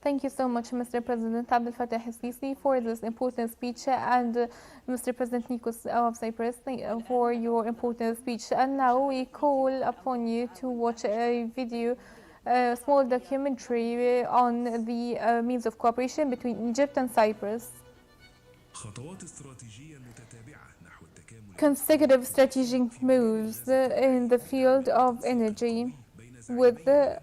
[SPEAKER 3] Thank you so much, Mr. President Abdel Fattah el-Sisi, for this important speech, and Mr. President Nikos of Cyprus for your important speech. And now we call upon you to watch a video, a small documentary on the means of cooperation between Egypt and Cyprus. Consecutive strategic moves in the field of energy with the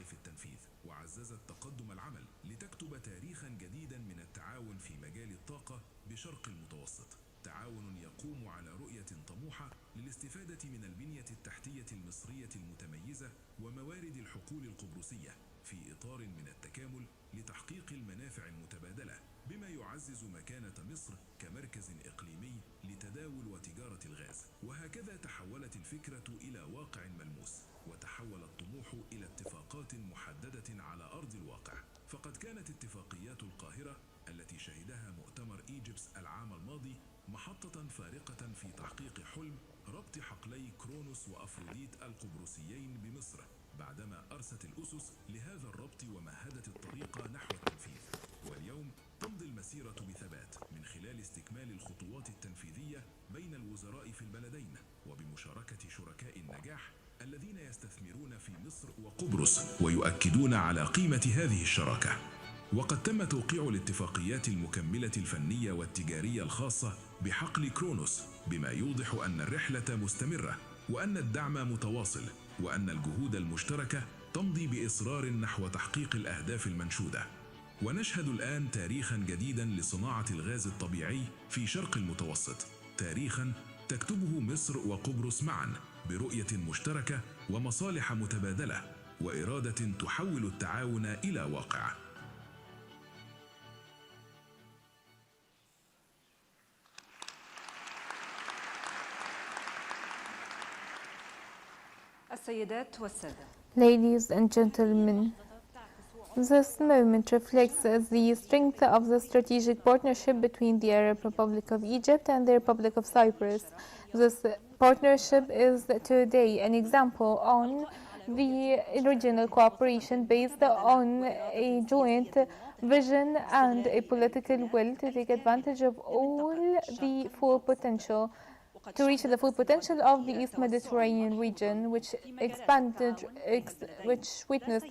[SPEAKER 11] في التنفيذ وعززت تقدم العمل لتكتب تاريخا جديدا من التعاون في مجال الطاقة بشرق المتوسط، تعاون يقوم على رؤية طموحة للاستفادة من البنية التحتية المصرية المتميزة وموارد الحقول القبرصية في إطار من التكامل لتحقيق المنافع المتبادلة، بما يعزز مكانة مصر كمركز إقليمي لتداول وتجارة الغاز. وهكذا تحولت الفكرة إلى واقع ملموس، وتحول الطموح إلى اتفاقات محددة على أرض الواقع. فقد كانت اتفاقيات القاهرة التي شهدها مؤتمر إيجيبس العام الماضي محطة فارقة في تحقيق حلم ربط حقلي كرونوس وأفروديت القبرصيين بمصر، بعدما أرست الأسس لهذا الربط ومهدت الطريق نحو التنفيذ. واليوم تمضي المسيرة بثبات من خلال استكمال الخطوات التنفيذية بين الوزراء في البلدين، وبمشاركة شركاء النجاح الذين يستثمرون في مصر وقبرص ويؤكدون على قيمة هذه الشراكة. وقد تم توقيع الاتفاقيات المكملة الفنية والتجارية الخاصة بحقل كرونوس، بما يوضح أن الرحلة مستمرة وأن الدعم متواصل وأن الجهود المشتركة تمضي بإصرار نحو تحقيق الأهداف المنشودة. ونشهد الآن تاريخا جديدا لصناعة الغاز الطبيعي في شرق المتوسط، تاريخا تكتبه مصر وقبرص معا برؤية مشتركة ومصالح متبادلة وإرادة تحول التعاون إلى واقع.
[SPEAKER 10] السيدات والسادة.
[SPEAKER 3] Ladies and gentlemen, this moment reflects the strength of the strategic partnership between the Arab Republic of Egypt and the Republic of Cyprus. This partnership is today an example on the regional cooperation based on a joint vision and a political will to take advantage of all the full potential, to reach the full potential of the East Mediterranean region, which witnessed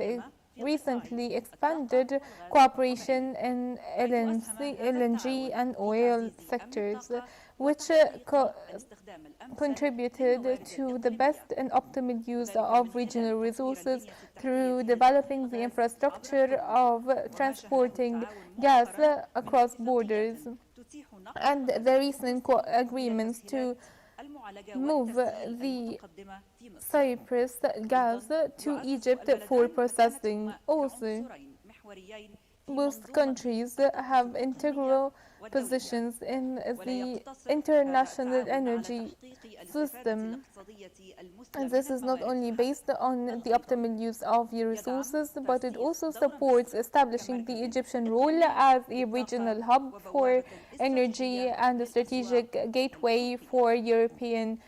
[SPEAKER 3] recently expanded cooperation in LNG and oil sectors, which contributed to the best and optimal use of regional resources through developing the infrastructure of transporting gas across borders, and the recent agreements to move the Cyprus gas to Egypt for processing. Also, both countries have integral positions in the international energy system. And this is not only based on the optimal use of the resources, but it also supports establishing the Egyptian role as a regional hub for energy and a strategic gateway for European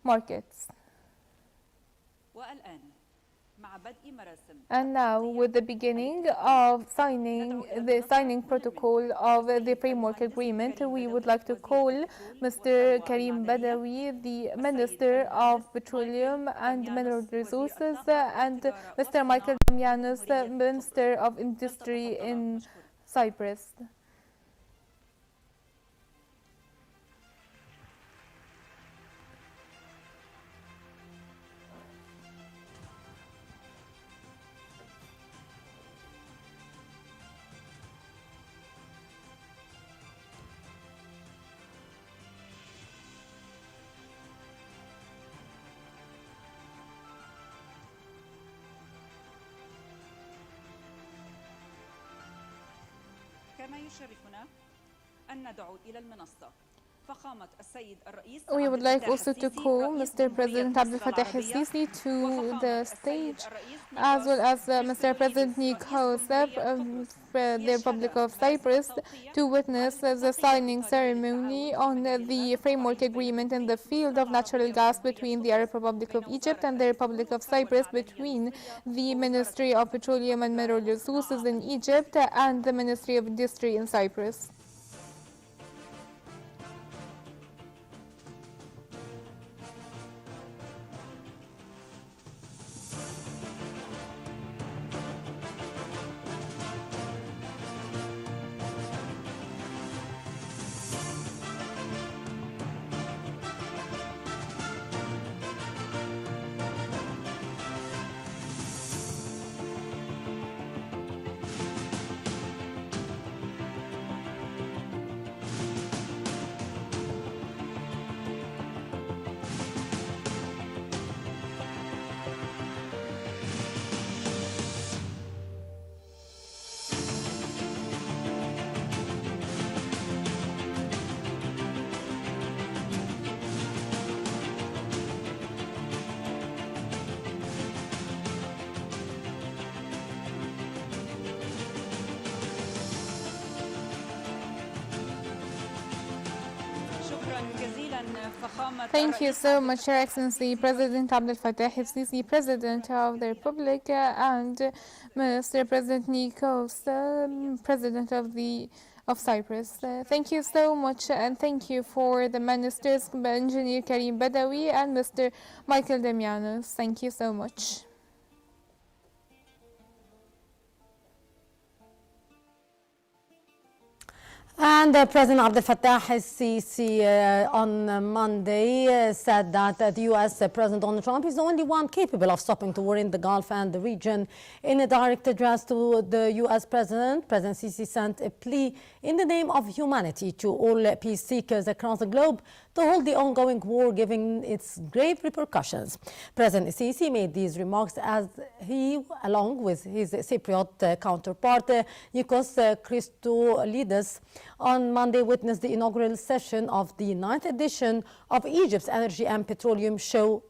[SPEAKER 3] markets. And now, with the beginning of the signing protocol of the framework agreement, we would like to call Mr. Karim Badawi, the Minister of Petroleum and Mineral Resources, and Mr. Michael Damianos, Minister of Industry in Cyprus.
[SPEAKER 10] كما يشرفنا أن ندعو إلى المنصة فخامة السيد الرئيس.
[SPEAKER 3] We would like also to call Mr. President Abdel Fattah el-Sisi to the stage, as well as Mr. President Nikosef of the Republic of Cyprus, to witness the signing ceremony on the framework agreement in the field of natural gas between the Arab Republic of Egypt and the Republic of Cyprus, between the Ministry of Petroleum and Mineral Resources in Egypt and the Ministry of Industry in Cyprus. Thank you so much, Your Excellency, President Abdel Fattah el-Sisi, President of the Republic, and Mr. President Nikos, President of Cyprus. Thank you so much, and thank you for the ministers, Engineer Karim Badawi and Mr. Michael Damianos. Thank you so much.
[SPEAKER 12] And President Abdel Fattah el-Sisi on Monday said that the U.S. President Donald Trump is the only one capable of stopping the war in the Gulf and the region. In a direct address to the U.S. President Sisi sent a plea in the name of humanity to all peace seekers across the globe to hold the ongoing war, given its grave repercussions. President Sisi made these remarks as he, along with his Cypriot counterpart, Nikos Christoulidis, on Monday witnessed the inaugural session of the 9th edition of Egypt's Energy and Petroleum Show.